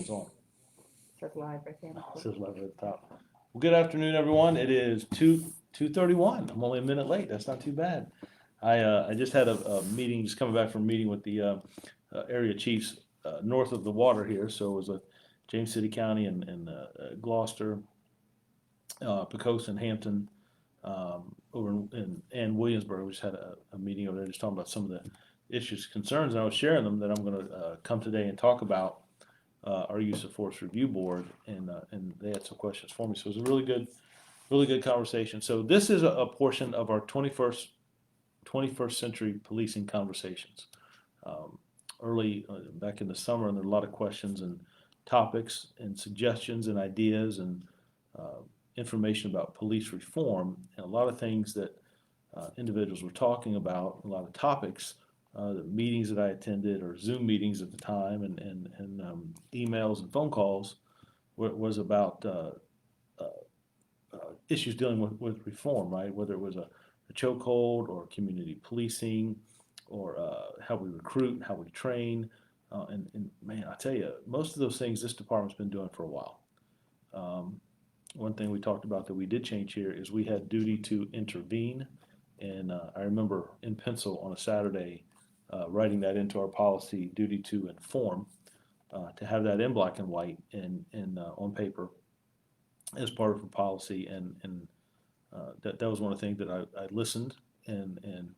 one's on. Says live right there. It says live at the top. Well, good afternoon, everyone. It is 2:31. I'm only a minute late. That's not too bad. I just had a meeting, just coming back from a meeting with the area chiefs north of the water here. So it was a James City County and Gloucester, Pocosin, Hampton, over in Williamsburg. We just had a meeting over there just talking about some of the issues, concerns, and I was sharing them that I'm going to come today and talk about our use of force review board, and they had some questions for me. So it was a really good conversation. So this is a portion of our 21st century policing conversations. Early back in the summer, and there were a lot of questions and topics and suggestions and ideas and information about police reform, and a lot of things that individuals were talking about, a lot of topics, the meetings that I attended or Zoom meetings at the time, and emails and phone calls was about issues dealing with reform, right? Whether it was a chokehold or community policing or how we recruit, how we train. And man, I tell you, most of those things this department's been doing for a while. One thing we talked about that we did change here is we had duty to intervene. And I remember in pencil on a Saturday writing that into our policy, duty to inform, to have that in black and white and on paper as part of our policy. And that was one of the things that I listened and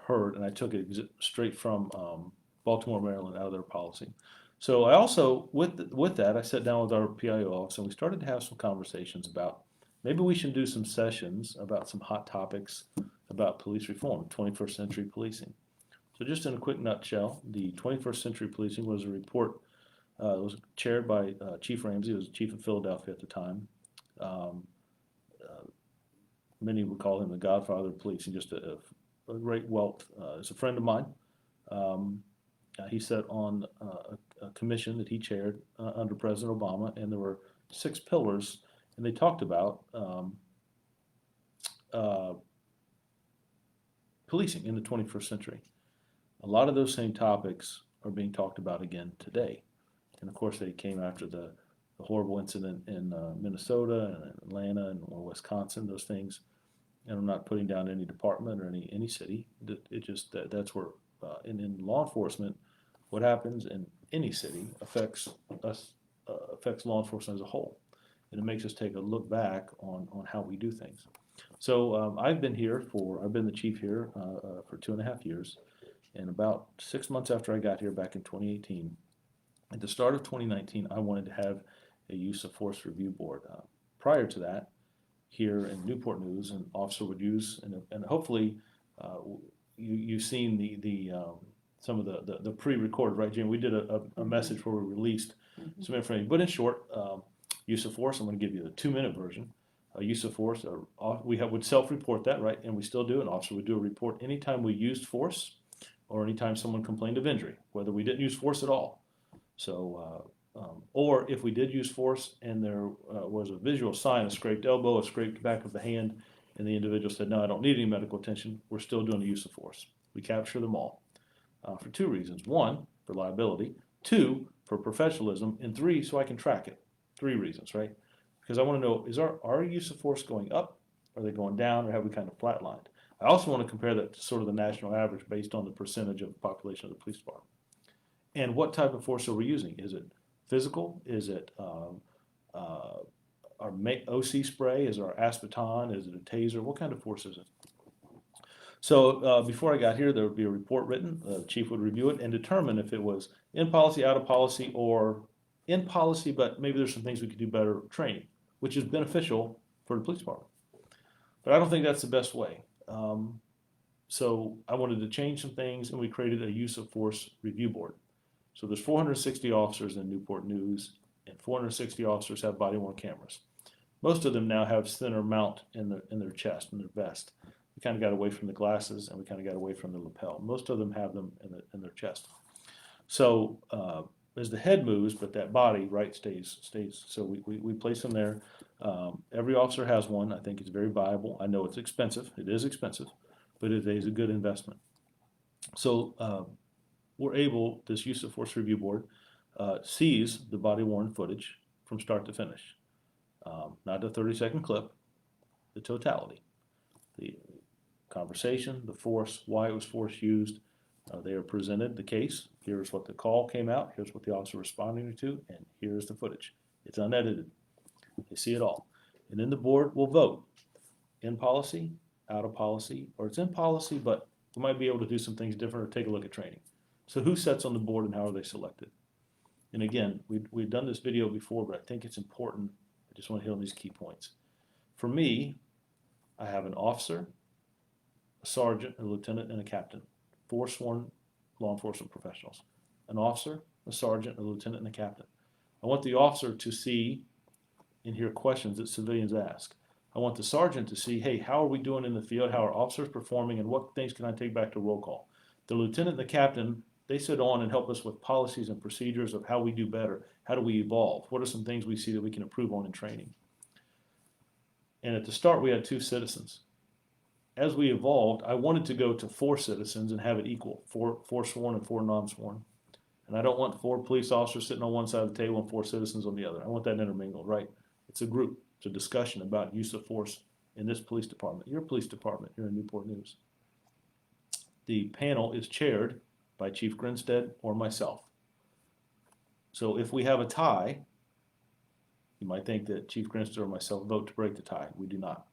heard, and I took it straight from Baltimore, Maryland, out of their policy. So I also, with that, I sat down with our PIO office and we started to have some conversations about maybe we should do some sessions about some hot topics about police reform, 21st century policing. So just in a quick nutshell, the 21st century policing was a report. It was chaired by Chief Ramsey, who was chief of Philadelphia at the time. Um, Many would call him the godfather of policing, just a great wealth. He's a friend of mine. Um, he sat on a commission that he chaired under President Obama, and there were 6 pillars, and they talked about uh, policing in the 21st century. A lot of those same topics are being talked about again today. And of course, they came after the horrible incident in Minnesota and Atlanta and Wisconsin, those things. And I'm not putting down any department or any city. It just that's where in law enforcement, what happens in any city affects us, affects law enforcement as a whole, and it makes us take a look back on how we do things. So I've been the chief here for 2.5 years, and about 6 months after I got here back in 2018, at the start of 2019, I wanted to have a use of force review board. Prior to that, here in Newport News, an officer would use, and hopefully you've seen the some of the pre-recorded, right, Jim? We did a message where we released some information, but in short, use of force. I'm going to give you the 2-minute version. Use of force. Would self-report that, right, and we still do. An officer would do a report anytime we used force, or anytime someone complained of injury, whether we didn't use force at all. So. Or if we did use force and there was a visual sign, a scraped elbow, a scraped back of the hand, and the individual said, no, I don't need any medical attention, we're still doing the use of force. We capture them all for 2 reasons. 1, for liability. 2, for professionalism. And 3, so I can track it. 3 reasons, right? Because I want to know, is our use of force going up? Are they going down, or have we kind of flatlined? I also want to compare that to sort of the national average based on the percentage of the population of the police department. And what type of force are we using? Is it physical? Is it our OC spray? Is it our aspartame? Is it a taser? What kind of force is it? So before I got here, there would be a report written. The chief would review it and determine if it was in policy, out of policy, or in policy, but maybe there's some things we could do better training, which is beneficial for the police department. But I don't think that's the best way. So I wanted to change some things, and we created a use of force review board. So there's 460 officers in Newport News, and 460 officers have body-worn cameras. Most of them now have center mount in their chest, in their vest. We kind of got away from the glasses, and we kind of got away from the lapel. Most of them have them in their chest. So as the head moves, but that body, right, stays. So we place them there. Every officer has one. I think it's very viable. I know it's expensive. It is expensive, but it is a good investment. So we're able, this use of force review board, sees the body-worn footage from start to finish. Not the 30-second clip, the totality. The conversation, the force, why it was force used. They are presented the case. Here's what the call came out. Here's what the officer responding to, and here's the footage. It's unedited. They see it all. And then the board will vote in policy, out of policy, or it's in policy, but we might be able to do some things different or take a look at training. So who sits on the board and how are they selected? And again, we've done this video before, but I think it's important. I just want to hit on these key points. For me, I have an officer, a sergeant, a lieutenant, and a captain. 4 sworn law enforcement professionals. An officer, a sergeant, a lieutenant, and a captain. I want the officer to see and hear questions that civilians ask. I want the sergeant to see, hey, how are we doing in the field? How are officers performing? And what things can I take back to roll call? The lieutenant and the captain, they sit on and help us with policies and procedures of how we do better. How do we evolve? What are some things we see that we can improve on in training? And at the start, we had 2 citizens. As we evolved, I wanted to go to 4 citizens and have it equal, 4 sworn and 4 non-sworn. And I don't want 4 police officers sitting on one side of the table and 4 citizens on the other. I want that intermingled, right? It's a group. It's a discussion about use of force in this police department. Your police department here in Newport News. The panel is chaired by Chief Grinstead or myself. So if we have a tie, you might think that Chief Grinstead or myself vote to break the tie. We do not.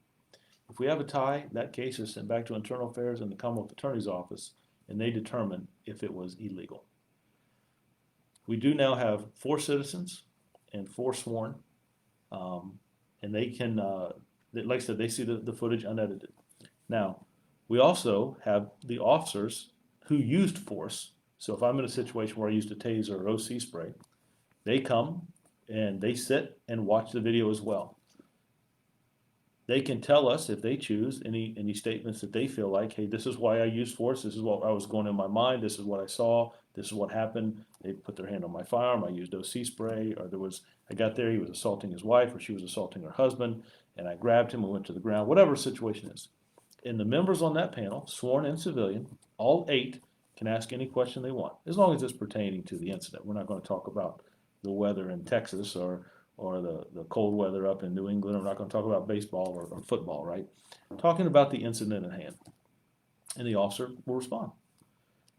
If we have a tie, that case is sent back to Internal Affairs and the Commonwealth Attorney's Office, and they determine if it was illegal. We do now have 4 citizens and 4 sworn, and they can, like I said, they see the footage unedited. Now, we also have the officers who used force. So if I'm in a situation where I used a taser or OC spray, they come and they sit and watch the video as well. They can tell us, if they choose, any statements that they feel like, hey, this is why I used force, this is what I was going in my mind, this is what I saw, this is what happened. They put their hand on my firearm, I used OC spray, or I got there, he was assaulting his wife, or she was assaulting her husband, and I grabbed him and went to the ground, whatever the situation is. And the members on that panel, sworn and civilian, all 8, can ask any question they want, as long as it's pertaining to the incident. We're not going to talk about the weather in Texas or the cold weather up in New England. We're not going to talk about baseball or football, right? I'm talking about the incident at hand. And the officer will respond.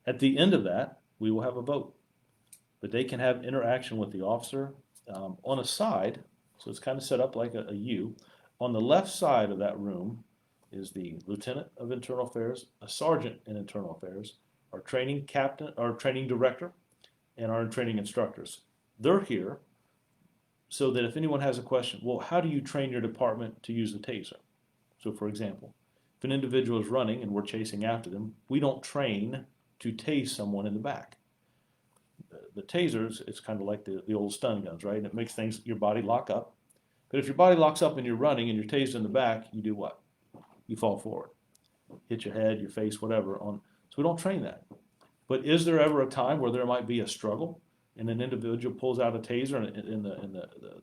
At the end of that, we will have a vote. But they can have interaction with the officer on a side, so it's kind of set up like a U. On the left side of that room is the Lieutenant of Internal Affairs, a Sergeant in Internal Affairs, our training captain, our training director, and our training instructors. They're here so that if anyone has a question, well, how do you train your department to use the taser? So for example, if an individual is running and we're chasing after them, we don't train to tase someone in the back. The tasers, it's kind of like the old stun guns, right? And it makes your body lock up. But if your body locks up and you're running and you're tased in the back, you do what? You fall forward. Hit your head, your face, whatever. So we don't train that. But is there ever a time where there might be a struggle and an individual pulls out a taser and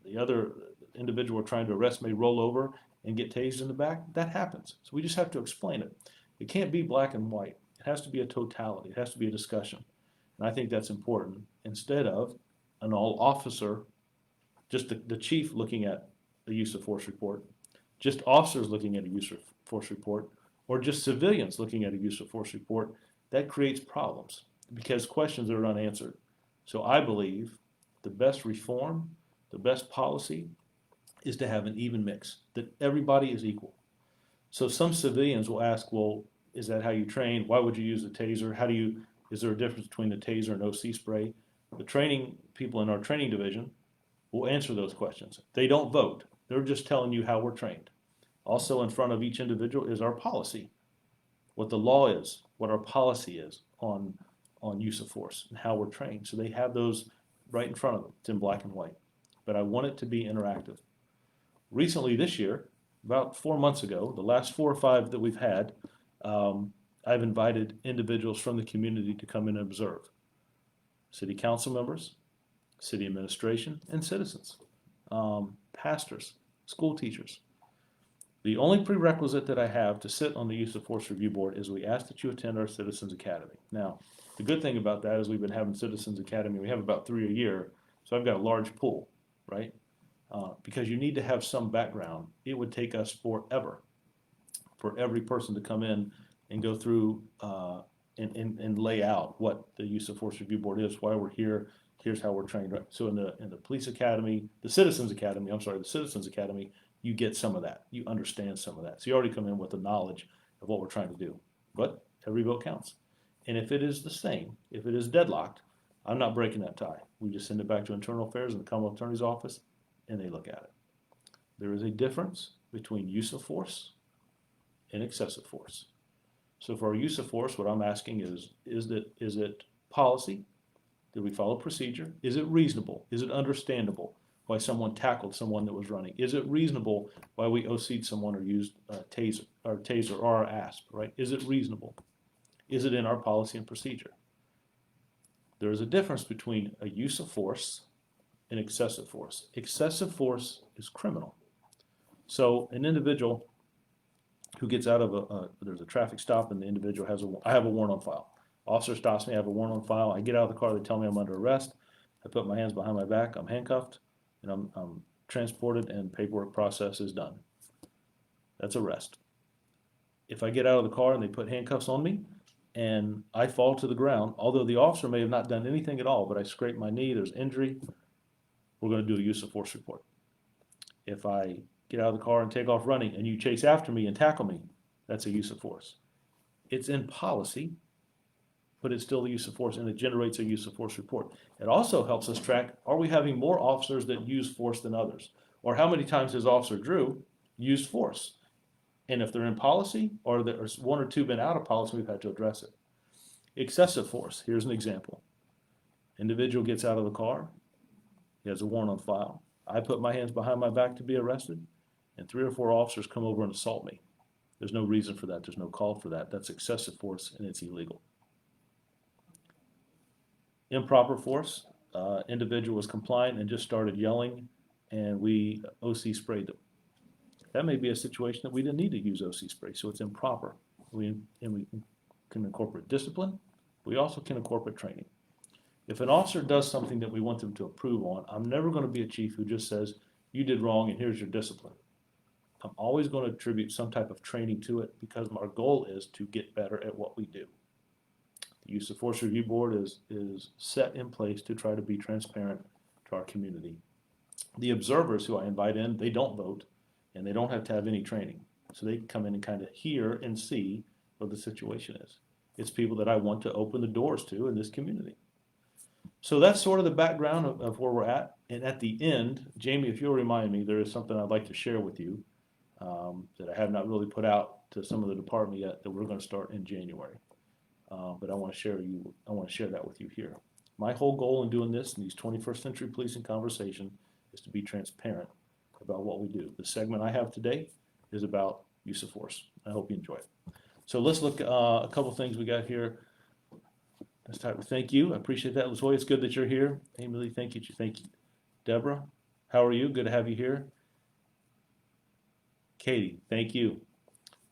the other individual we're trying to arrest may roll over and get tased in the back? That happens. So we just have to explain it. It can't be black and white. It has to be a totality. It has to be a discussion. And I think that's important. Instead of an all officer, just the chief looking at the use of force report, just officers looking at a use of force report, or just civilians looking at a use of force report, that creates problems because questions are unanswered. So I believe the best reform, the best policy is to have an even mix, that everybody is equal. So some civilians will ask, well, is that how you train? Why would you use the taser? Is there a difference between the taser and OC spray? The training people in our training division will answer those questions. They don't vote. They're just telling you how we're trained. Also in front of each individual is our policy, what the law is, what our policy is on use of force and how we're trained. So they have those right in front of them. It's in black and white. But I want it to be interactive. Recently this year, about 4 months ago, the last 4 or 5 that we've had, I've invited individuals from the community to come in and observe. City council members, city administration, and citizens, pastors, school teachers. The only prerequisite that I have to sit on the Use of Force Review Board is we ask that you attend our Citizens Academy. Now, the good thing about that is we've been having Citizens Academy. We have about 3 a year. So I've got a large pool, right? Because you need to have some background. It would take us forever for every person to come in and go through and lay out what the use of force review board is, why we're here, here's how we're trained. Right? So in the police academy, the citizens academy, you get some of that. You understand some of that. So you already come in with the knowledge of what we're trying to do. But every vote counts. And if it is the same, if it is deadlocked, I'm not breaking that tie. We just send it back to Internal Affairs and the Commonwealth Attorney's Office, and they look at it. There is a difference between use of force and excessive force. So for our use of force, what I'm asking is it policy? Did we follow procedure? Is it reasonable? Is it understandable why someone tackled someone that was running? Is it reasonable why we OC'd someone or used a taser or our ASP, right? Is it reasonable? Is it in our policy and procedure? There is a difference between a use of force and excessive force. Excessive force is criminal. So an individual who gets out of there's a traffic stop and the individual I have a warrant on file. Officer stops me, I have a warrant on file. I get out of the car, they tell me I'm under arrest. I put my hands behind my back, I'm handcuffed, and I'm transported and paperwork process is done. That's arrest. If I get out of the car and they put handcuffs on me and I fall to the ground, although the officer may have not done anything at all, but I scrape my knee, there's injury, we're going to do a use of force report. If I get out of the car and take off running and you chase after me and tackle me, that's a use of force. It's in policy, but it's still the use of force, and it generates a use of force report. It also helps us track, are we having more officers that use force than others? Or how many times has Officer Drew used force? And if they're in policy, or there's one or two been out of policy, we've had to address it. Excessive force, here's an example. Individual gets out of the car, he has a warrant on file. I put my hands behind my back to be arrested, and 3 or 4 officers come over and assault me. There's no reason for that. There's no call for that. That's excessive force, and it's illegal. Improper force, individual was compliant and just started yelling, and we OC sprayed them. That may be a situation that we didn't need to use OC spray, so it's improper. We can incorporate discipline. We also can incorporate training. If an officer does something that we want them to improve on, I'm never going to be a chief who just says, you did wrong and here's your discipline. I'm always going to attribute some type of training to it because our goal is to get better at what we do. The Use of Force Review Board is set in place to try to be transparent to our community. The observers who I invite in, they don't vote and they don't have to have any training. So they can come in and kind of hear and see what the situation is. It's people that I want to open the doors to in this community. So that's sort of the background of where we're at. And at the end, Jamie, if you'll remind me, there is something I'd like to share with you that I have not really put out to some of the department yet that we're going to start in January. But I want to share that with you here. My whole goal in doing this in these 21st century policing conversation is to be transparent about what we do. The segment I have today is about use of force. I hope you enjoy it. So let's look a couple things we got here. Let's start with thank you. I appreciate that, LaToya. It's good that you're here. Amy Lee, thank you. Thank you. Deborah, how are you? Good to have you here. Katie, thank you.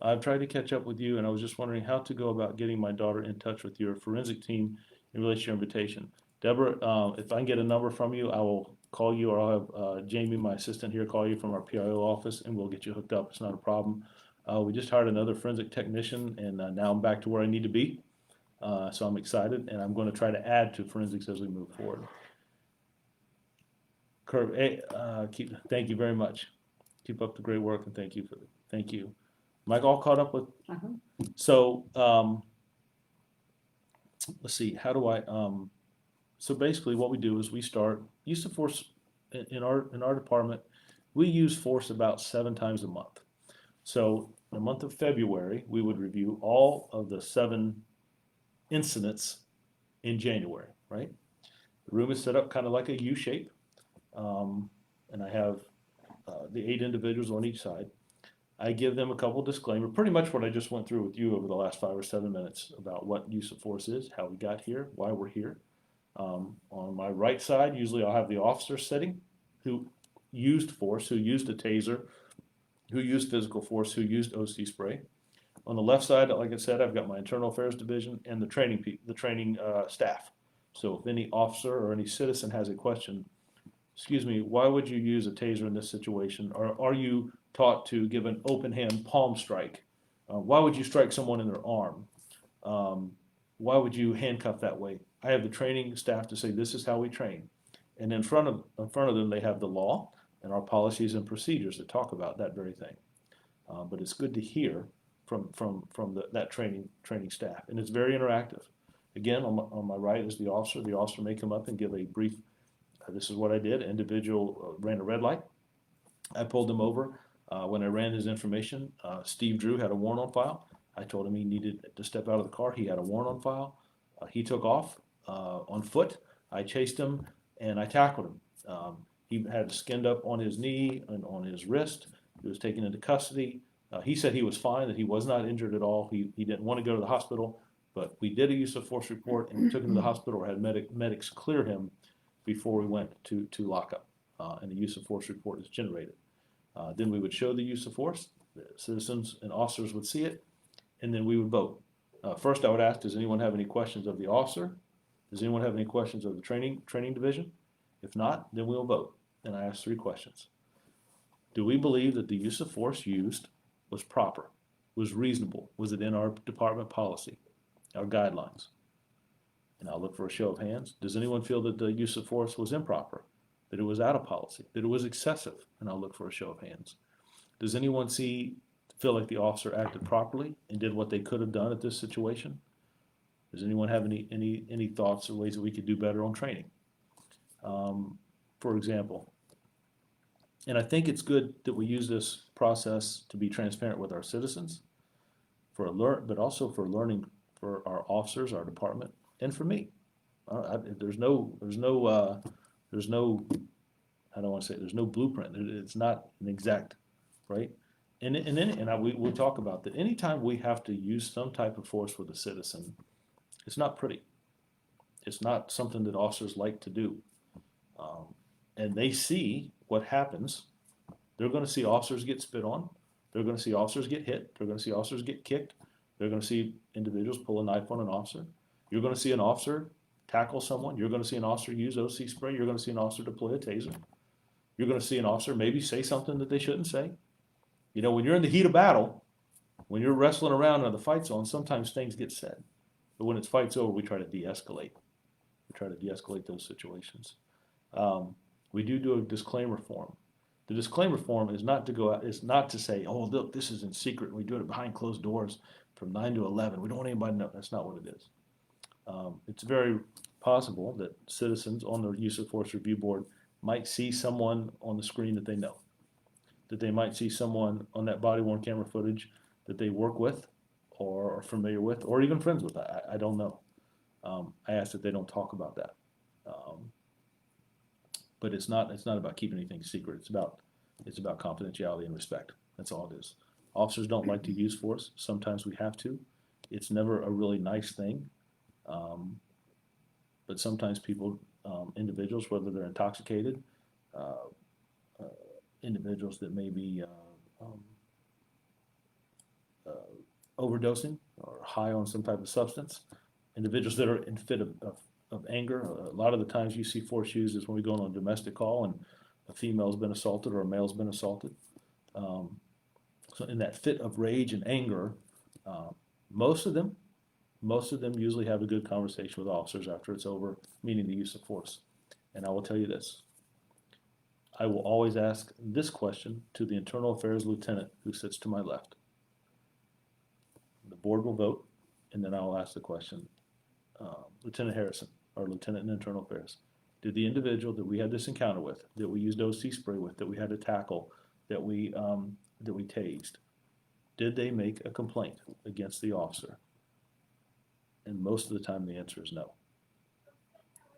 I've tried to catch up with you, and I was just wondering how to go about getting my daughter in touch with your forensic team in relation to your invitation. Deborah, if I can get a number from you, I will call you, or I'll have Jamie, my assistant here, call you from our PIO office, and we'll get you hooked up. It's not a problem. We just hired another forensic technician, and now I'm back to where I need to be. So I'm excited, and I'm going to try to add to forensics as we move forward. Kurt, thank you very much. Keep up the great work, and thank you. Mike, all caught up with? So let's see. How do I? So basically, what we do is we start use of force in our department. We use force about 7 times a month. So in the month of February, we would review all of the 7 incidents in January, right? The room is set up kind of like a U shape, and I have the 8 individuals on each side. I give them a couple disclaimers, pretty much what I just went through with you over the last 5 or 7 minutes about what use of force is, how we got here, why we're here. On my right side, usually I'll have the officer sitting who used force, who used a taser, who used physical force, who used OC spray. On the left side, like I said, I've got my internal affairs division and the training staff. So if any officer or any citizen has a question, excuse me, why would you use a taser in this situation? Or are you taught to give an open hand palm strike? Why would you strike someone in their arm? Why would you handcuff that way? I have the training staff to say this is how we train, and in front of them they have the law and our policies and procedures that talk about that very thing. But it's good to hear from that training staff, and it's very interactive. Again, on my right is the officer. The officer may come up and give a brief. This is what I did. Individual ran a red light. I pulled him over. When I ran his information, Steve Drew had a warrant on file. I told him he needed to step out of the car. He had a warrant on file. He took off on foot. I chased him and I tackled him. He had skinned up on his knee and on his wrist. He was taken into custody. He said he was fine, that he was not injured at all. He didn't want to go to the hospital, but we did a use of force report and we took him to the hospital or had medics clear him before we went to lockup, and the use of force report is generated. Then we would show the use of force. The citizens and officers would see it, and then we would vote. First, I would ask, does anyone have any questions of the officer? Does anyone have any questions of the training division? If not, then we'll vote. And I ask 3 questions. Do we believe that the use of force used was proper, was reasonable? Was it in our department policy, our guidelines? And I'll look for a show of hands. Does anyone feel that the use of force was improper, that it was out of policy, that it was excessive? And I'll look for a show of hands. Does anyone feel like the officer acted properly and did what they could have done at this situation? Does anyone have any thoughts or ways that we could do better on training? For example, and I think it's good that we use this process to be transparent with our citizens, but also for learning for our officers, our department, and for me. There's no I don't want to say there's no blueprint. It's not an exact, right? We talk about that. Anytime we have to use some type of force with a citizen, it's not pretty. It's not something that officers like to do. And they see what happens. They're going to see officers get spit on. They're going to see officers get hit. They're going to see officers get kicked. They're going to see individuals pull a knife on an officer. You're going to see an officer tackle someone. You're going to see an officer use OC spray. You're going to see an officer deploy a taser. You're going to see an officer maybe say something that they shouldn't say. You know, when you're in the heat of battle, when you're wrestling around and the fight's on, sometimes things get said. But when it's fight's over, we try to de-escalate. We try to de-escalate those situations. We do a disclaimer form. The disclaimer form is not to go out, is not to say, oh, look, this is in secret. We do it behind closed doors from 9 to 11. We don't want anybody to know. That's not what it is. It's very possible that citizens on the use of force review board might see someone on the screen that they know, that they might see someone on that body-worn camera footage that they work with or are familiar with or even friends with. I don't know. I ask that they don't talk about that. But it's not about keeping anything secret. It's about confidentiality and respect. That's all it is. Officers don't like to use force. Sometimes we have to. It's never a really nice thing. But sometimes people, individuals, whether they're intoxicated, individuals that may be overdosing or high on some type of substance, individuals that are in fit of anger. A lot of the times you see force used is when we go on a domestic call and a female's been assaulted or a male's been assaulted. So in that fit of rage and anger, most of them usually have a good conversation with officers after it's over, meaning the use of force. And I will tell you this. I will always ask this question to the Internal Affairs Lieutenant who sits to my left. The board will vote, and then I will ask the question, Lieutenant Harrison, our Lieutenant in Internal Affairs, did the individual that we had this encounter with, that we used OC spray with, that we had to tackle, that we tased, did they make a complaint against the officer? And most of the time the answer is no.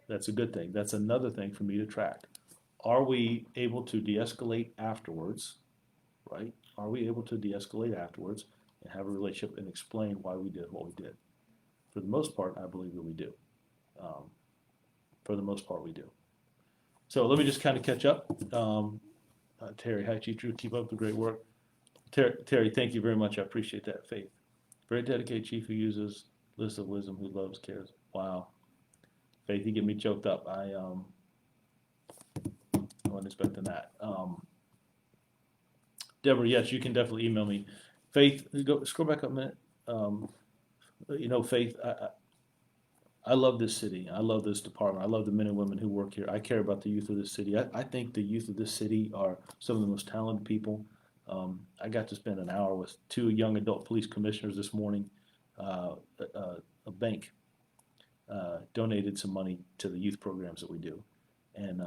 That's a good thing. That's another thing for me to track. Are we able to de-escalate afterwards, right? Are we able to de-escalate afterwards and have a relationship and explain why we did what we did? For the most part, I believe that we do. For the most part, we do. So let me just kind of catch up. Terry, hi, Chief Drew. Keep up the great work. Terry, thank you very much. I appreciate that. Faith. Very dedicated chief who uses list of wisdom, who loves, cares. Wow. Faith, you get me choked up. wasn't expecting that. Deborah, yes, you can definitely email me. Faith, scroll back up a minute. Faith, I love this city. I love this department. I love the men and women who work here. I care about the youth of this city. I think the youth of this city are some of the most talented people. I got to spend an hour with 2 young adult police commissioners this morning. A bank donated some money to the youth programs that we do. And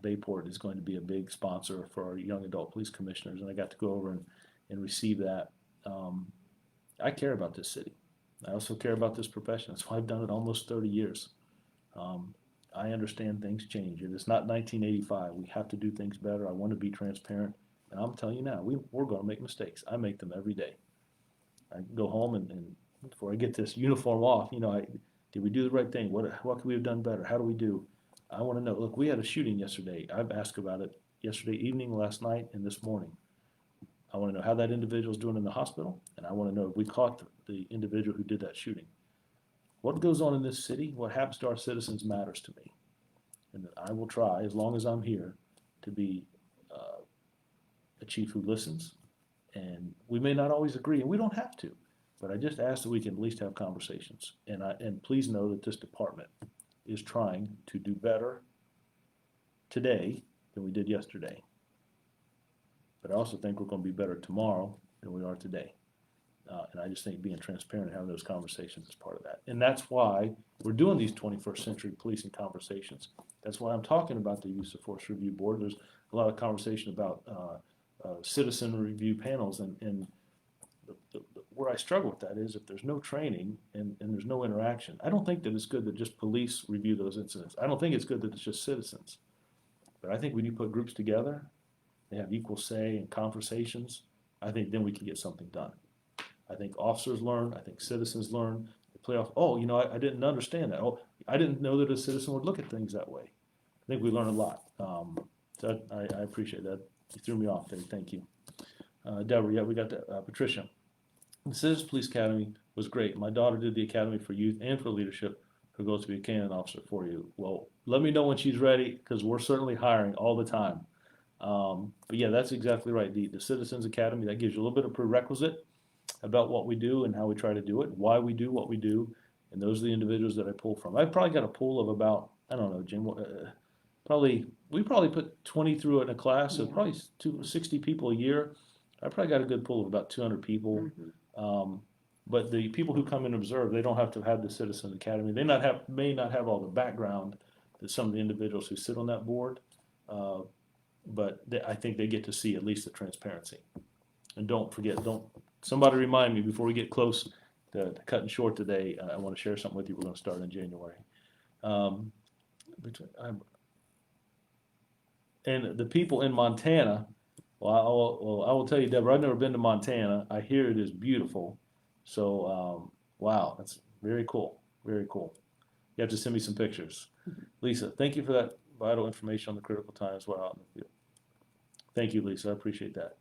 Bayport is going to be a big sponsor for our young adult police commissioners. And I got to go over and receive that. I care about this city. I also care about this profession. That's why I've done it almost 30 years. I understand things change. It is not 1985. We have to do things better. I want to be transparent. And I'm telling you now, we're going to make mistakes. I make them every day. I go home and before I get this uniform off, did we do the right thing? What could we have done better? How do we do? I want to know. Look, we had a shooting yesterday. I've asked about it yesterday evening, last night, and this morning. I want to know how that individual's doing in the hospital, and I want to know if we caught the individual who did that shooting. What goes on in this city, what happens to our citizens matters to me. And I will try, as long as I'm here, to be a chief who listens. And we may not always agree, and we don't have to. But I just ask that we can at least have conversations. And please know that this department is trying to do better today than we did yesterday. But I also think we're going to be better tomorrow than we are today. And I just think being transparent and having those conversations is part of that. And that's why we're doing these 21st century policing conversations. That's why I'm talking about the use of force review board. There's a lot of conversation about citizen review panels. And where I struggle with that is if there's no training and there's no interaction. I don't think that it's good that just police review those incidents. I don't think it's good that it's just citizens. But I think when you put groups together, they have equal say in conversations, I think then we can get something done. I think officers learn. I think citizens learn. They play off, I didn't understand that. Oh, I didn't know that a citizen would look at things that way. I think we learn a lot. So I appreciate that. You threw me off, Dave. Thank you. Deborah, yeah, we got that. Patricia, the Citizens Police Academy was great. My daughter did the Academy for Youth and for Leadership. Her goal is to be a canine officer for you. Well, let me know when she's ready because we're certainly hiring all the time. But yeah, that's exactly right. The Citizens Academy, that gives you a little bit of prerequisite about what we do and how we try to do it, why we do what we do, and those are the individuals that I pull from. I've probably got a pool of about, I don't know, Jim, we probably put 20 through it in a class, so probably 60 people a year. I probably got a good pool of about 200 people. Mm-hmm. But the people who come and observe, they don't have to have the Citizens Academy. They may not have all the background that some of the individuals who sit on that board, but I think they get to see at least the transparency. And don't forget, somebody remind me before we get close to cutting short today. I want to share something with you. We're going to start in January. And the people in Montana, well, I will tell you, Deborah, I've never been to Montana. I hear it is beautiful. So, wow, that's very cool. Very cool. You have to send me some pictures. Lisa, thank you for that vital information on the critical times while out in the field. Thank you, Lisa. I appreciate that.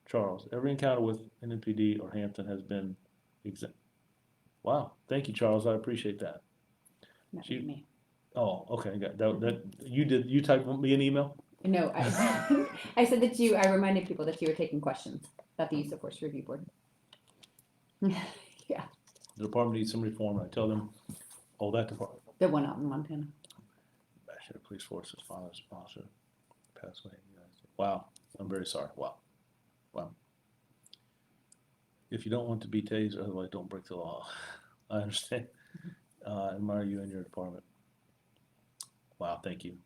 Charles, every encounter with NMPD or Hampton has been exempt. Wow. Thank you, Charles. I appreciate that. Not me. Oh, okay. Got that. You typed me an email? No, I said that I reminded people that you were taking questions about the use of force review board. Yeah. The department needs some reform. I tell them, that department. The one out in Montana. Bachelor Police Force's father sponsor passed away. Wow. I'm very sorry. Wow. If you don't want to be tased, otherwise don't break the law. I understand. I admire you and your department. Wow, thank you.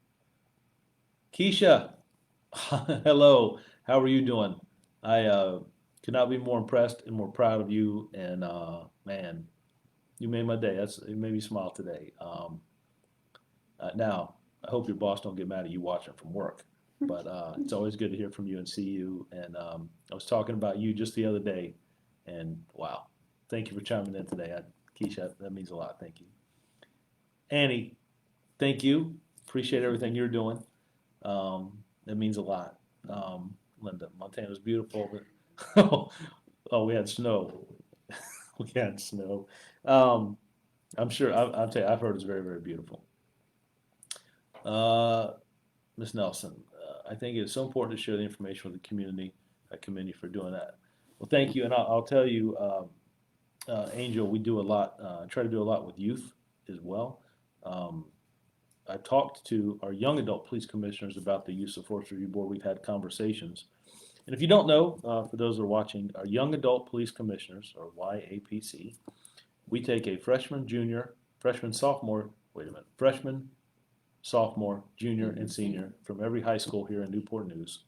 Keisha, hello. How are you doing? I could not be more impressed and more proud of you. And man, you made my day. It made me smile today. Now, I hope your boss don't get mad at you watching from work. But it's always good to hear from you and see you. And I was talking about you just the other day. And wow, thank you for chiming in today. Keisha, that means a lot. Thank you. Annie, thank you. Appreciate everything you're doing. That means a lot. Linda, Montana's beautiful. But we had snow. We had snow. I'm sure, I'll tell you, I've heard it's very, very beautiful. Miss Nelson, I think it's so important to share the information with the community. I commend you for doing that. Well, thank you, and I'll tell you, Angel, we do a lot, try to do a lot with youth as well. Um, I talked to our young adult police commissioners about the use of force review board. We've had conversations. And if you don't know, for those that are watching, our young adult police commissioners, or YAPC, we take a freshman, junior, freshman, sophomore, wait a minute, freshman, sophomore, junior, and senior from every high school here in Newport News.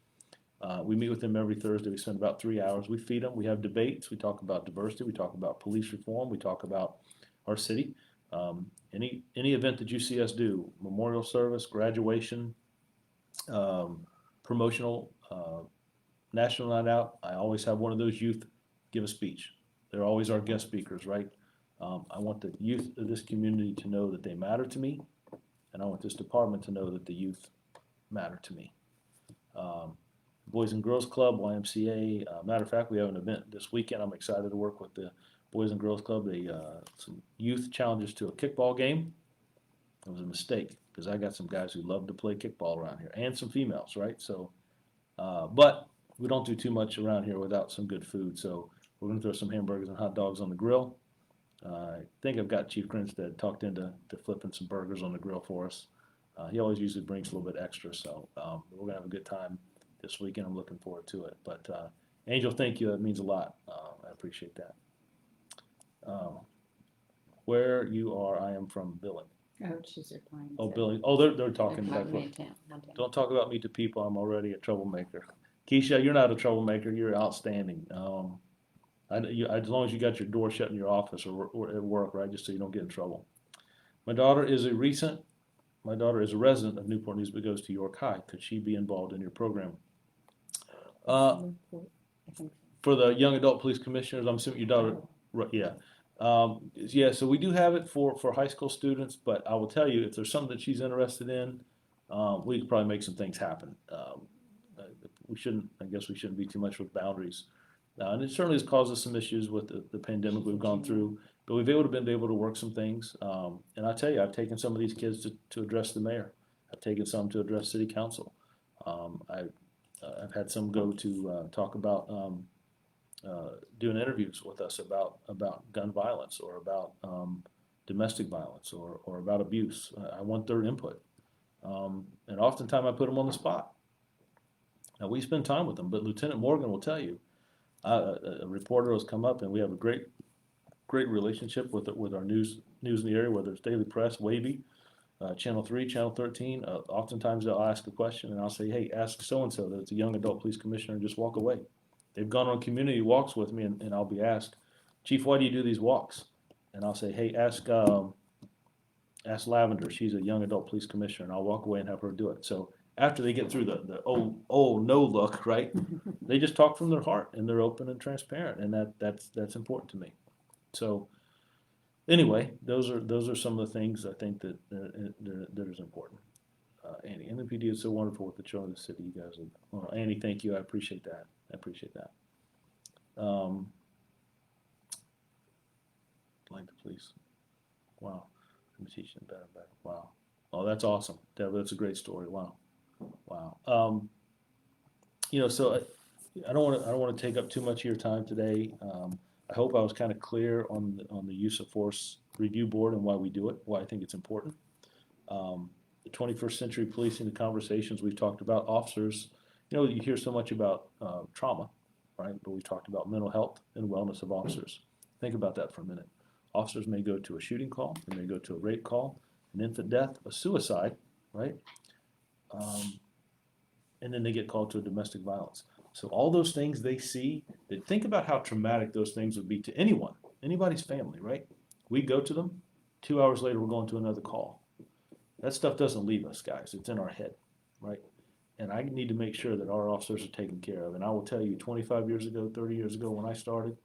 We meet with them every Thursday. We spend about 3 hours. We feed them. We have debates. We talk about diversity. We talk about police reform. We talk about our city. Any event that you see us do, memorial service, graduation, promotional, national night out, I always have one of those youth give a speech. They're always our guest speakers, right? I want the youth of this community to know that they matter to me, and I want this department to know that the youth matter to me. Boys and Girls Club, YMCA. Matter of fact, we have an event this weekend. I'm excited to work with the Boys and Girls Club. Some youth challenges to a kickball game. It was a mistake because I got some guys who love to play kickball around here, and some females, right? So, but we don't do too much around here without some good food. So we're going to throw some hamburgers and hot dogs on the grill. I think I've got Chief Grinstead talked into flipping some burgers on the grill for us. He always usually brings a little bit extra, so we're going to have a good time this weekend. I'm looking forward to it. But Angel, thank you. That means a lot. I appreciate that. Where you are, I am from Billing. Oh, she's replying. Oh, so- Billing. Oh, they're talking They're about. Montana. Don't talk about me to people. I'm already a troublemaker. Keisha, you're not a troublemaker. You're outstanding. As long as you got your door shut in your office or at work, right, just so you don't get in trouble. My daughter is a resident of Newport News, but goes to York High. Could she be involved in your program? I think For the young adult police commissioners, I'm assuming your daughter, right, yeah. Yeah, so we do have it for high school students, but I will tell you, if there's something that she's interested in, we could probably make some things happen. I guess we shouldn't be too much with boundaries. And it certainly has caused us some issues with the pandemic we've gone through, but we've been able to work some things. And I tell you, I've taken some of these kids to address the mayor. I've taken some to address city council. I've had some go to talk about doing interviews with us about gun violence or about domestic violence or about abuse. I want their input. And oftentimes I put them on the spot. Now, we spend time with them, but Lieutenant Morgan will tell you, a reporter has come up, and we have a great relationship with our news in the area, whether it's Daily Press, Wavy, Channel 3, Channel 13. Oftentimes they'll ask a question, and I'll say, hey, ask so-and-so that it's a young adult police commissioner, and just walk away. They've gone on community walks with me, and I'll be asked, Chief, why do you do these walks? And I'll say, hey, ask Lavender. She's a young adult police commissioner, and I'll walk away and have her do it. So after they get through the oh no look, right? They just talk from their heart, and they're open and transparent, and that's important to me. So anyway, those are some of the things I think that is important. Andy, NPD is so wonderful with the children of the city. You guys are, well, Andy, thank you. I appreciate that. Like the police. Wow. I'm teaching better and better. Wow. Oh, that's awesome. Deborah, that's a great story. Wow. So I don't want to take up too much of your time today. I hope I was kind of clear on the use of force review board and why we do it, why I think it's important. The 21st century policing, the conversations we've talked about, officers, you hear so much about trauma, right? But we've talked about mental health and wellness of officers. Think about that for a minute. Officers may go to a shooting call, they may go to a rape call, an infant death, a suicide, right? And then they get called to a domestic violence. So all those things they see, think about how traumatic those things would be to anybody's family, right? We go to them, 2 hours later we're going to another call. That stuff doesn't leave us, guys. It's in our head, right? And I need to make sure that our officers are taken care of. And I will tell you, 25 years ago, 30 years ago when I started,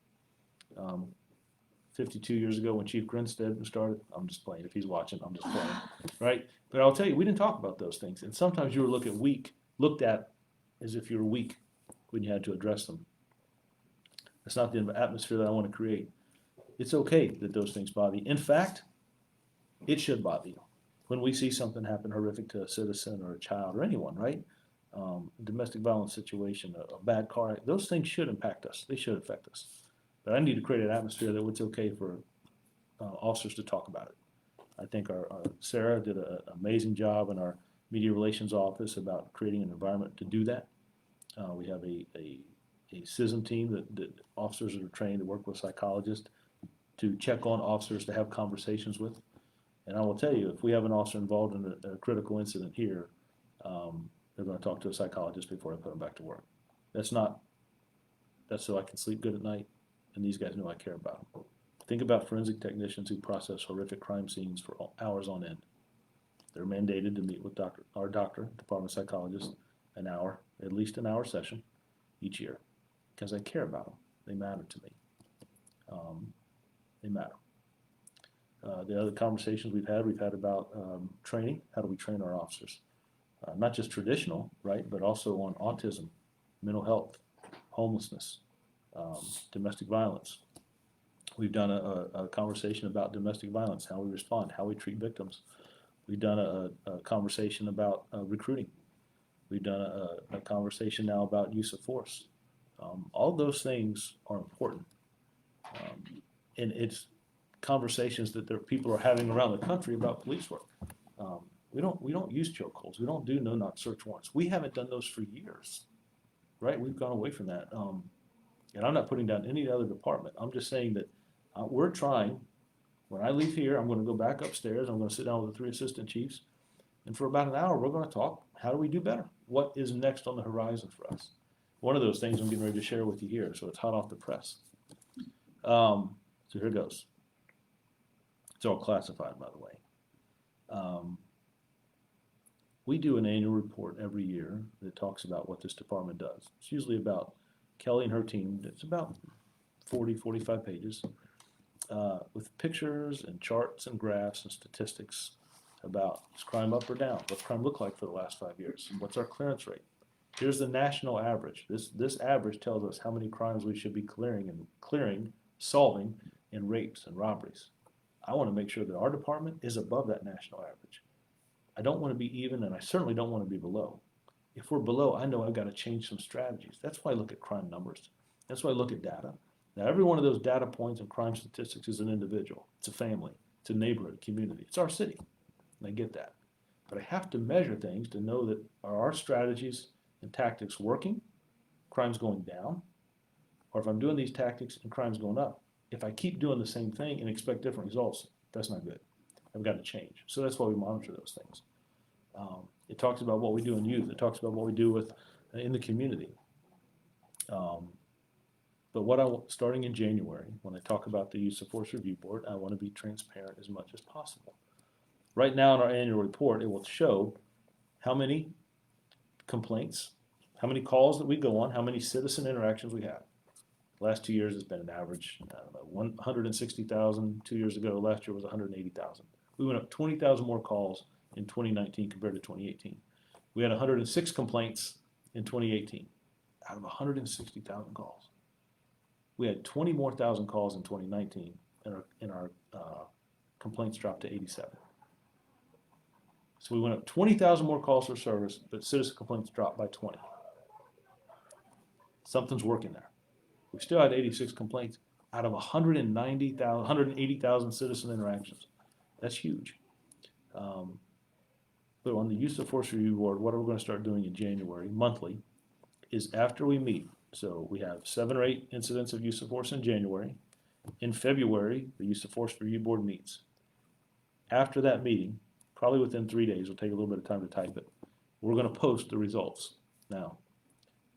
52 years ago when Chief Grinstead started, I'm just playing. If he's watching, I'm just playing, right? But I'll tell you, we didn't talk about those things. And sometimes you were looked at as if you were weak when you had to address them. That's not the atmosphere that I want to create. It's okay that those things bother you. In fact, it should bother you when we see something happen horrific to a citizen or a child or anyone, right? Domestic violence situation, a bad car, those things should impact us. They should affect us. But I need to create an atmosphere that it's okay for officers to talk about it. I think our Sarah did an amazing job in our media relations office about creating an environment to do that. We have a CISM team that officers that are trained to work with psychologists to check on officers to have conversations with. And I will tell you, if we have an officer involved in a critical incident here, they're going to talk to a psychologist before I put them back to work. That's so I can sleep good at night, and these guys know I care about them. Think about forensic technicians who process horrific crime scenes for hours on end. They're mandated to meet with our doctor, department psychologist, at least an hour session each year, because I care about them. They matter to me. They matter. The other conversations we've had about training. How do we train our officers? Not just traditional, right, but also on autism, mental health, homelessness, domestic violence. We've done a conversation about domestic violence, how we respond, how we treat victims. We've done a conversation about recruiting. We've done a conversation now about use of force. All those things are important. And it's conversations that people are having around the country about police work. We don't use chokeholds. We don't do no-knock search warrants. We haven't done those for years, right? We've gone away from that. And I'm not putting down any other department. I'm just saying that we're trying. When I leave here, I'm going to go back upstairs. I'm going to sit down with the 3 assistant chiefs. And for about an hour, we're going to talk. How do we do better? What is next on the horizon for us? One of those things I'm getting ready to share with you here, so it's hot off the press. So here goes. It's all classified, by the way. We do an annual report every year that talks about what this department does. It's usually about Kelly and her team. It's about 40, 45 pages with pictures and charts and graphs and statistics about is crime up or down? What's crime look like for the last 5 years? What's our clearance rate? Here's the national average. This average tells us how many crimes we should be solving in rapes and robberies. I want to make sure that our department is above that national average. I don't want to be even, and I certainly don't want to be below. If we're below, I know I've got to change some strategies. That's why I look at crime numbers. That's why I look at data. Now, every one of those data points and crime statistics is an individual. It's a family. It's a neighborhood, community. It's our city. And I get that. But I have to measure things to know that are our strategies and tactics working, crime's going down, or if I'm doing these tactics and crime's going up. If I keep doing the same thing and expect different results, that's not good. I've got to change. So that's why we monitor those things. It talks about what we do in youth. It talks about what we do in the community. But starting in January, when I talk about the Use of Force Review Board, I want to be transparent as much as possible. Right now in our annual report, it will show how many complaints, how many calls that we go on, how many citizen interactions we have. The last 2 years has been an average, 160,000 2 years ago. Last year was 180,000. We went up 20,000 more calls in 2019 compared to 2018. We had 106 complaints in 2018 out of 160,000 calls. We had 20 more thousand calls in 2019, and our complaints dropped to 87. So we went up 20,000 more calls for service, but citizen complaints dropped by 20. Something's working there. We still had 86 complaints out of 180,000 citizen interactions. That's huge. But on the Use of Force Review Board, what we're going to start doing in January, monthly, is after we meet. So we have 7 or 8 incidents of use of force in January. In February, the Use of Force Review Board meets. After that meeting, probably within 3 days, it'll take a little bit of time to type it, we're going to post the results. Now,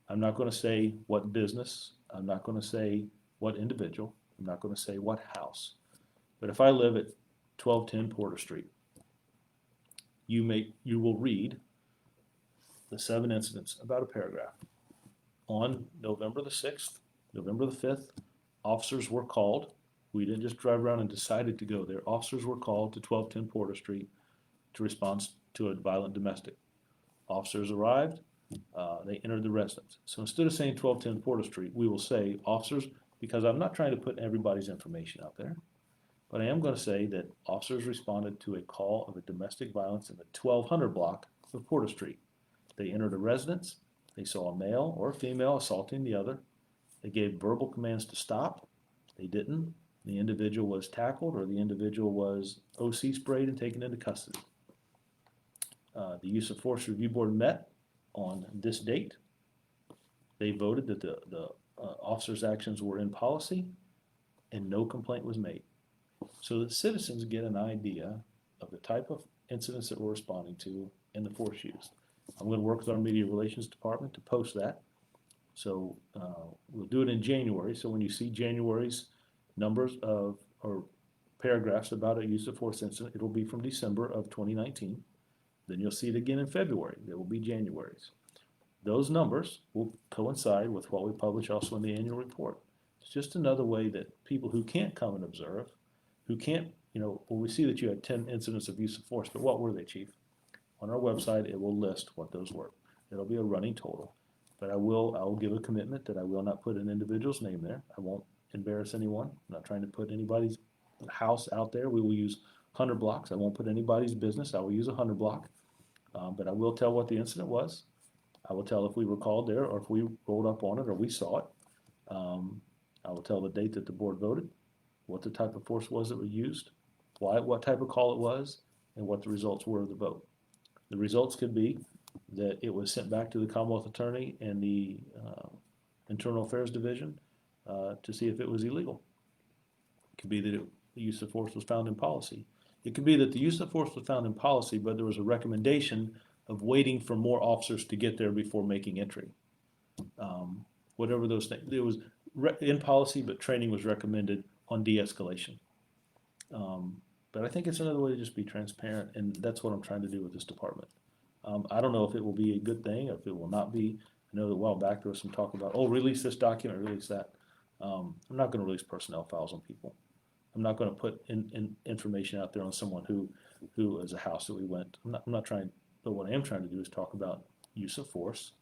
I'm not going to say what business, I'm not going to say what individual, I'm not going to say what house. But if I live at 1210 Porter Street, you will read the 7 incidents, about a paragraph. On November the 6th, November the 5th, officers were called. We didn't just drive around and decided to go there. Officers were called to 1210 Porter Street to respond to a violent domestic. Officers arrived. They entered the residence. So instead of saying 1210 Porter Street, we will say officers, because I'm not trying to put everybody's information out there, but I am going to say that officers responded to a call of a domestic violence in the 1200 block of Porter Street. They entered a residence. They saw a male or a female assaulting the other. They gave verbal commands to stop. They didn't. The individual was tackled, or the individual was OC sprayed and taken into custody. The Use of Force Review Board met on this date. They voted that the officer's actions were in policy, and no complaint was made. So that citizens get an idea of the type of incidents that we're responding to and the force used. I'm going to work with our media relations department to post that. So we'll do it in January. So when you see January's numbers of or paragraphs about a use of force incident, it'll be from December of 2019. Then you'll see it again in February. There will be January's. Those numbers will coincide with what we publish also in the annual report. It's just another way that people who can't come and observe, who can't, well, we see that you had 10 incidents of use of force, but what were they, Chief? On our website, it will list what those were. It'll be a running total. But I will give a commitment that I will not put an individual's name there. I won't embarrass anyone. I'm not trying to put anybody's house out there. We will use 100 blocks. I won't put anybody's business. I will use 100 block. But I will tell what the incident was. I will tell if we were called there or if we rolled up on it or we saw it. I will tell the date that the board voted, what the type of force was that was used, what type of call it was, and what the results were of the vote. The results could be that it was sent back to the Commonwealth Attorney and the Internal Affairs Division to see if it was illegal. It could be that the use of force was found in policy. It could be that the use of force was found in policy, but there was a recommendation of waiting for more officers to get there before making entry. Whatever those things, it was in policy, but training was recommended on de-escalation. But I think it's another way to just be transparent, and that's what I'm trying to do with this department. I don't know if it will be a good thing or if it will not be. I know that a while back there was some talk about, release this document, release that. I'm not going to release personnel files on people. I'm not going to put in information out there on someone who is a house that we went. I'm not trying, but what I am trying to do is talk about use of force,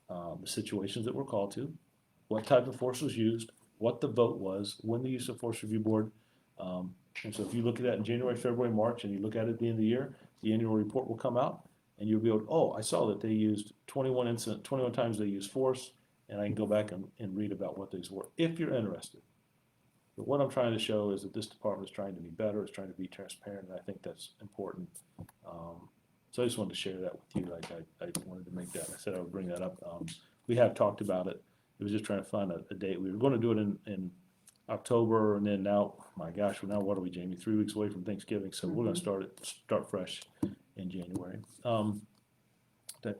the situations that we're called to, what type of force was used, what the vote was, when the Use of Force Review Board. And so if you look at that in January, February, March, and you look at it at the end of the year, the annual report will come out, and you'll be able to, I saw that they used 21 times they used force, and I can go back and read about what these were, if you're interested. But what I'm trying to show is that this department is trying to be better, it's trying to be transparent, and I think that's important. So I just wanted to share that with you. I wanted to make that. I said I would bring that up. We have talked about it. It was just trying to find a date. We were going to do it in October, and then now, my gosh, now what are we, Jamie? 3 weeks away from Thanksgiving, so we're going to start fresh in January.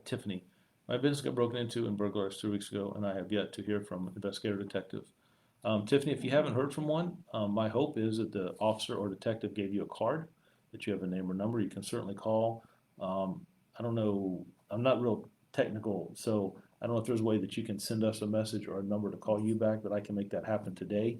Tiffany, my business got broken into and burglarized 3 weeks ago, and I have yet to hear from investigator detective. Tiffany, if you haven't heard from one, my hope is that the officer or detective gave you a card, that you have a name or number. You can certainly call. I don't know, I'm not real technical, so I don't know if there's a way that you can send us a message or a number to call you back, but I can make that happen today.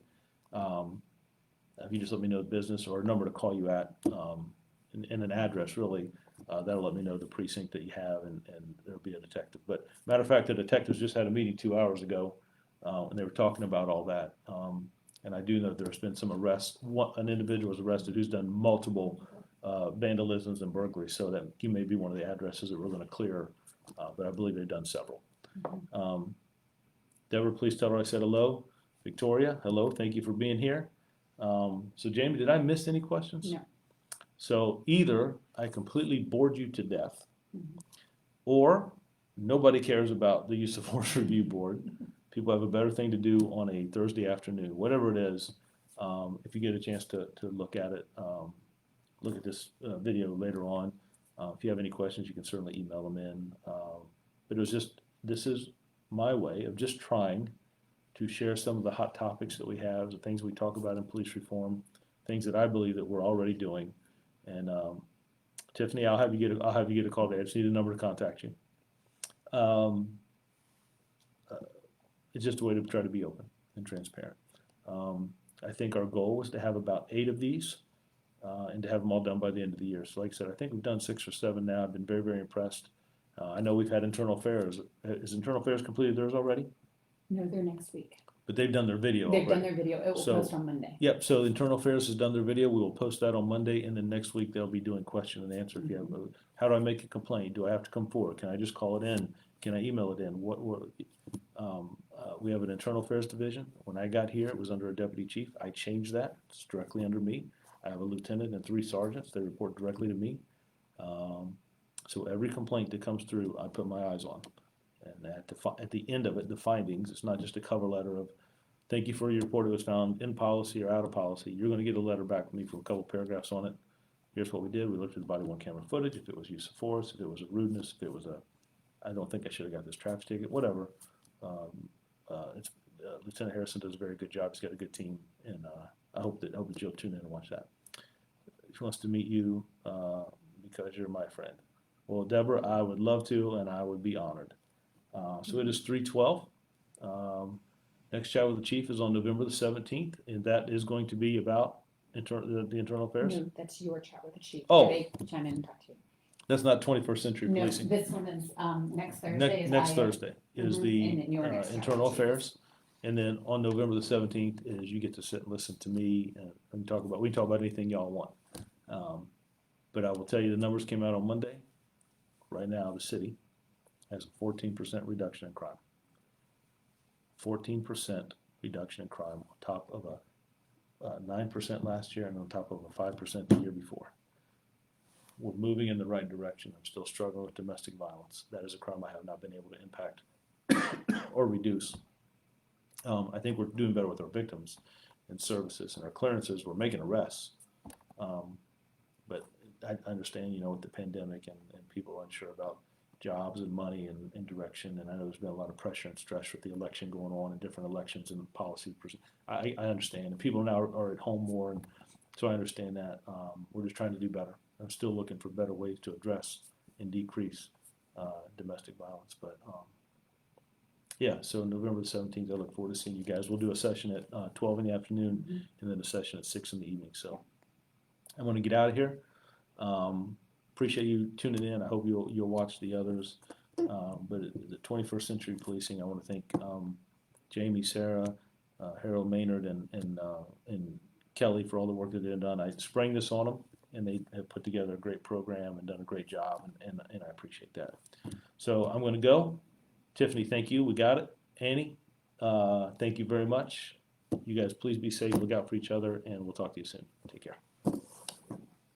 If you just let me know the business or a number to call you at, and an address, really, that'll let me know the precinct that you have, and there'll be a detective. But matter of fact, the detectives just had a meeting 2 hours ago, and they were talking about all that. And I do know there's been some arrests. An individual was arrested who's done multiple vandalisms and burglaries, so that he may be one of the addresses that we're going to clear, but I believe they've done several. Deborah, please tell her I said hello. Victoria, hello, thank you for being here. So Jamie, did I miss any questions? No. So either I completely bored you to death, or nobody cares about the Use of Force Review Board. People have a better thing to do on a Thursday afternoon, whatever it is. If you get a chance to look at it, look at this video later on. If you have any questions, you can certainly email them in. But it was just, this is my way of just trying to share some of the hot topics that we have, the things we talk about in police reform, things that I believe that we're already doing. And Tiffany, I'll have you get a call today. I just need a number to contact you. It's just a way to try to be open and transparent. I think our goal was to have about 8 of these and to have them all done by the end of the year. So like I said, I think we've done 6 or 7 now. I've been very, very impressed. I know we've had internal affairs. Is internal affairs completed theirs already? No, they're next week. but they've done their video They've done already. their video. It will So- post on Monday. Yep, so Internal Affairs has done their video, we will post that on Monday, and then next week they'll be doing question and answer. If you have, how do I make a complaint? Do I have to come forward? Can I just call it in? Can I email it in? We have an Internal Affairs division. When I got here, it was under a deputy chief. I changed that. It's directly under me. I have a lieutenant and 3 sergeants. They report directly to me. So every complaint that comes through, I put my eyes on. And at the end of it, the findings, it's not just a cover letter of, thank you for your report. It was found in policy or out of policy. You're going to get a letter back from me for a couple paragraphs on it. Here's what we did. We looked at the body-worn camera footage, if it was use of force, if it was a rudeness, if it was I don't think I should have got this traffic ticket, whatever. Lieutenant Harrison does a very good job. He's got a good team, and I hope that you'll tune in and watch that. He wants to meet you because you're my friend. Well, Deborah, I would love to, and I would be honored. So it is 3/12. Next chat with the chief is on November the 17th, and that is going to be about the internal affairs. No, that's your chat with the chief. Oh. They chime in and talk to you. That's not 21st century No, policing. this one is next Thursday. Next Thursday is Mhm, the and then your next chat internal with the chief. affairs, and then on November the 17th is you get to sit and listen to me and we can talk about anything y'all want. But I will tell you, the numbers came out on Monday. Right now, the city has a 14% reduction in crime. 14% reduction in crime on top of a 9% last year and on top of a 5% the year before. We're moving in the right direction. I'm still struggling with domestic violence. That is a crime I have not been able to impact or reduce. I think we're doing better with our victims and services and our clearances. We're making arrests. But I understand, with the pandemic and people are unsure about jobs and money and direction. And I know there's been a lot of pressure and stress with the election going on and different elections and policy. I understand. And people now are at home more. And so I understand that. We're just trying to do better. I'm still looking for better ways to address and decrease domestic violence. But yeah, so November the 17th, I look forward to seeing you guys. We'll do a session at 12 in the afternoon and then a session at 6 in the evening. So I'm going to get out of here. Appreciate you tuning in. I hope you'll watch the others. But the 21st Century Policing, I want to thank Jamie, Sarah, Harold Maynard, and Kelly for all the work that they've done. I sprang this on them, and they have put together a great program and done a great job, and I appreciate that. So I'm going to go. Tiffany, thank you. We got it. Annie, thank you very much. You guys, please be safe. Look out for each other, and we'll talk to you soon. Take care.